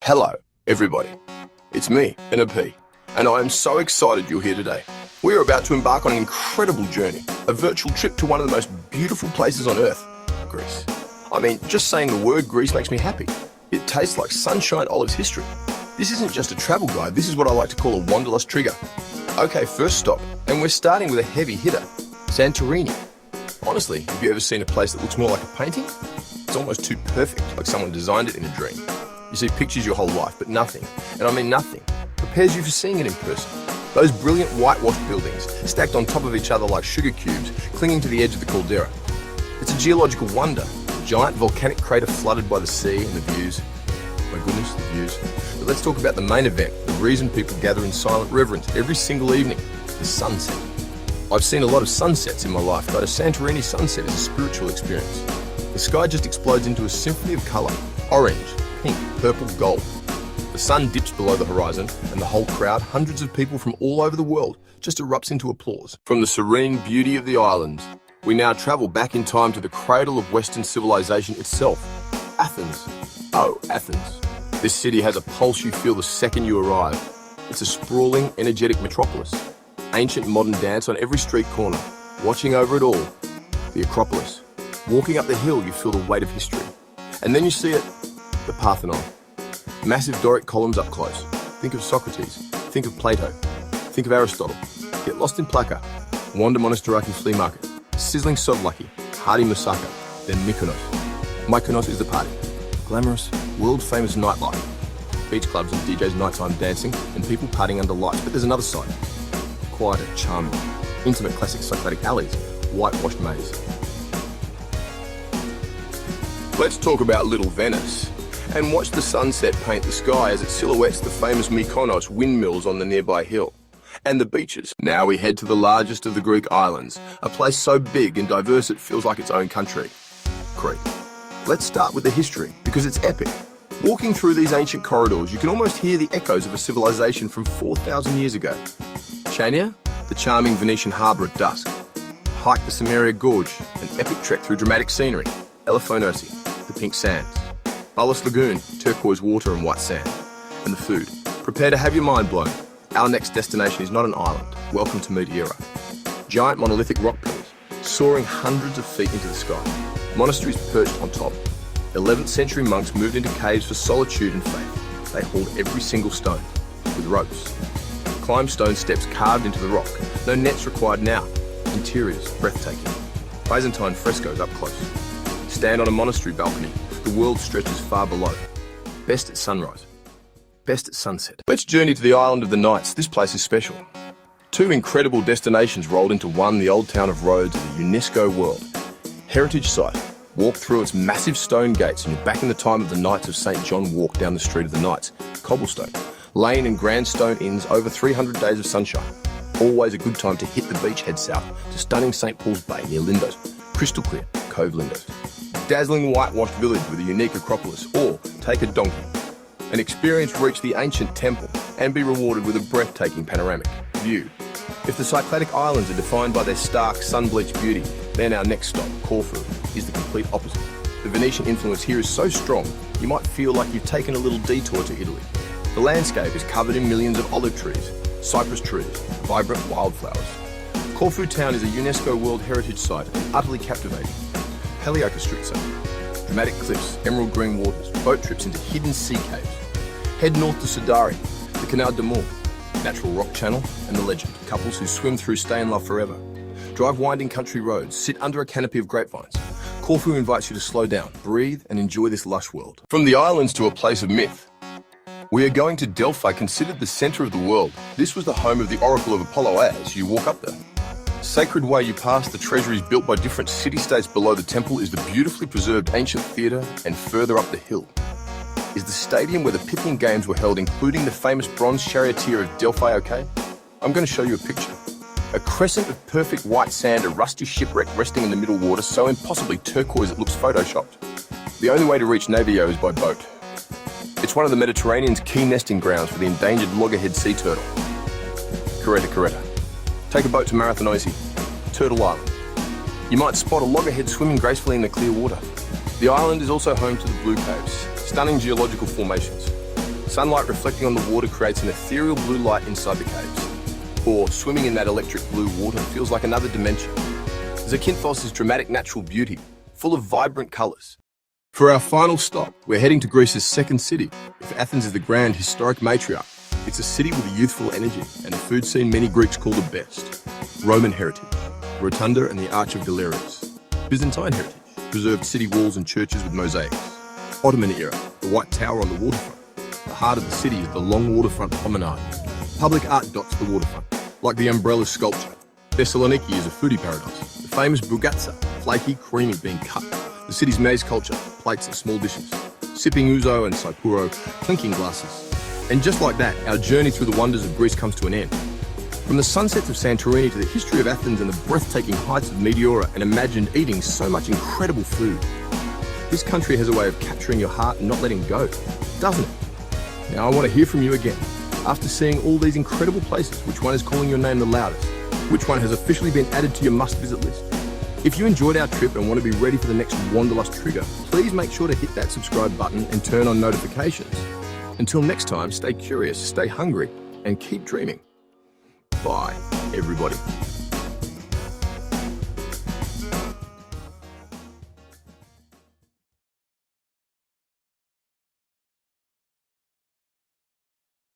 Hello, everybody. It's me, NP, and I am so excited you're here today. We are about to embark on an incredible journey, a virtual trip to one of the most beautiful places on Earth, Greece. I mean, just saying the word Greece makes me happy. It tastes like sunshine olives history. This isn't just a travel guide, this is what I like to call a wanderlust trigger. Okay, first stop, and we're starting with a heavy hitter, Santorini. Honestly, have you ever seen a place that looks more like a painting? It's almost too perfect, like someone designed it in a dream. You see pictures your whole life, but nothing, and I mean nothing, prepares you for seeing it in person. Those brilliant whitewashed buildings, stacked on top of each other like sugar cubes, clinging to the edge of the caldera. It's a geological wonder, a giant volcanic crater flooded by the sea and the views. My goodness, the views. But let's talk about the main event, the reason people gather in silent reverence every single evening, the sunset. I've seen a lot of sunsets in my life, but a Santorini sunset is a spiritual experience. The sky just explodes into a symphony of colour, orange, pink, purple, gold. The sun dips below the horizon, and the whole crowd, hundreds of people from all over the world, just erupts into applause. From the serene beauty of the islands, we now travel back in time to the cradle of Western civilization itself, Athens. Oh, Athens. This city has a pulse you feel the second you arrive. It's a sprawling, energetic metropolis. Ancient modern dance on every street corner. Watching over it all, the Acropolis. Walking up the hill, you feel the weight of history. And then you see it, the Parthenon. Massive Doric columns up close. Think of Socrates. Think of Plato. Think of Aristotle. Get lost in Plaka. Wander monasteries flea market. Sizzling souvlaki. Hearty moussaka. Then Mykonos. Mykonos is the party. Glamorous, world-famous nightlife. Beach clubs and DJs nighttime dancing and people partying under lights. But there's another side. Quieter, charming, intimate classic Socratic alleys. Whitewashed maze. Let's talk about Little Venice and watch the sunset paint the sky as it silhouettes the famous Mykonos windmills on the nearby hill. And the beaches. Now we head to the largest of the Greek islands, a place so big and diverse it feels like its own country, Crete. Let's start with the history, because it's epic. Walking through these ancient corridors, you can almost hear the echoes of a civilization from 4,000 years ago. Chania, the charming Venetian harbour at dusk. Hike the Meteora Gorge, an epic trek through dramatic scenery. Eleftherosi, the pink sands. Bullis Lagoon, turquoise water and white sand. And the food. Prepare to have your mind blown. Our next destination is not an island. Welcome to Meteora. Giant monolithic rock pillars, soaring hundreds of feet into the sky. Monasteries perched on top. 11th century monks moved into caves for solitude and faith. They hauled every single stone, with ropes. Climb stone steps carved into the rock. No nets required now. Interiors breathtaking. Byzantine frescoes up close. Stand on a monastery balcony. The world stretches far below. Best at sunrise. Best at sunset. Let's journey to the island of the Knights. This place is special. Two incredible destinations rolled into one, the old town of Rhodes is a UNESCO World Heritage Site. Walk through its massive stone gates and you're back in the time of the Knights of St. John walk down the street of the Knights. Cobblestone. Lane and grand stone inns, over 300 days of sunshine. Always a good time to hit the beach, head south to stunning St. Paul's Bay near Lindos. Crystal clear, Cove Lindos. Dazzling whitewashed village with a unique Acropolis, or take a donkey. An experience reach the ancient temple and be rewarded with a breathtaking panoramic view. If the Cycladic Islands are defined by their stark, sun-bleached beauty, then our next stop, Corfu, is the complete opposite. The Venetian influence here is so strong, you might feel like you've taken a little detour to Italy. The landscape is covered in millions of olive trees, cypress trees, vibrant wildflowers. Corfu town is a UNESCO World Heritage Site and utterly captivating. Palioka Street Zone. Dramatic cliffs, emerald green waters, boat trips into hidden sea caves. Head north to Sudari, the Canal de Mort, natural rock channel, and the legend, couples who swim through stay in love forever. Drive winding country roads, sit under a canopy of grapevines. Corfu invites you to slow down, breathe, and enjoy this lush world. From the islands to a place of myth. We are going to Delphi, considered the center of the world. This was the home of the Oracle of Apollo as you walk up there. Sacred way you pass the treasuries built by different city-states below the temple is the beautifully preserved ancient theatre, and further up the hill is the stadium where the Pythian Games were held, including the famous bronze charioteer of Delphi, okay? I'm going to show you a picture. A crescent of perfect white sand, a rusty shipwreck resting in the middle water, so impossibly turquoise it looks photoshopped. The only way to reach Nevaio is by boat. It's one of the Mediterranean's key nesting grounds for the endangered loggerhead sea turtle. Crete. Take a boat to Marathonesi, Turtle Island. You might spot a loggerhead swimming gracefully in the clear water. The island is also home to the Blue Caves, stunning geological formations. Sunlight reflecting on the water creates an ethereal blue light inside the caves. Or swimming in that electric blue water feels like another dimension. Zakynthos is dramatic natural beauty, full of vibrant colours. For our final stop, we're heading to Greece's second city. If Athens is the grand historic matriarch, it's a city with a youthful energy and a food scene many Greeks call the best. Roman heritage, Rotunda and the Arch of Galerius. Byzantine heritage, preserved city walls and churches with mosaics. Ottoman era, the White Tower on the waterfront. The heart of the city is the long waterfront promenade. Public art dots the waterfront, like the umbrella sculpture. Thessaloniki is a foodie paradise. The famous bougatsa, flaky, creamy, being cut. The city's maize culture, plates and small dishes. Sipping ouzo and saipuro, clinking glasses. And just like that, our journey through the wonders of Greece comes to an end. From the sunsets of Santorini to the history of Athens and the breathtaking heights of Meteora, and imagined eating so much incredible food. This country has a way of capturing your heart and not letting go, doesn't it? Now I want to hear from you again. After seeing all these incredible places, which one is calling your name the loudest? Which one has officially been added to your must-visit list? If you enjoyed our trip and want to be ready for the next Wanderlust trigger, please make sure to hit that subscribe button and turn on notifications. Until next time, stay curious, stay hungry, and keep dreaming. Bye, everybody.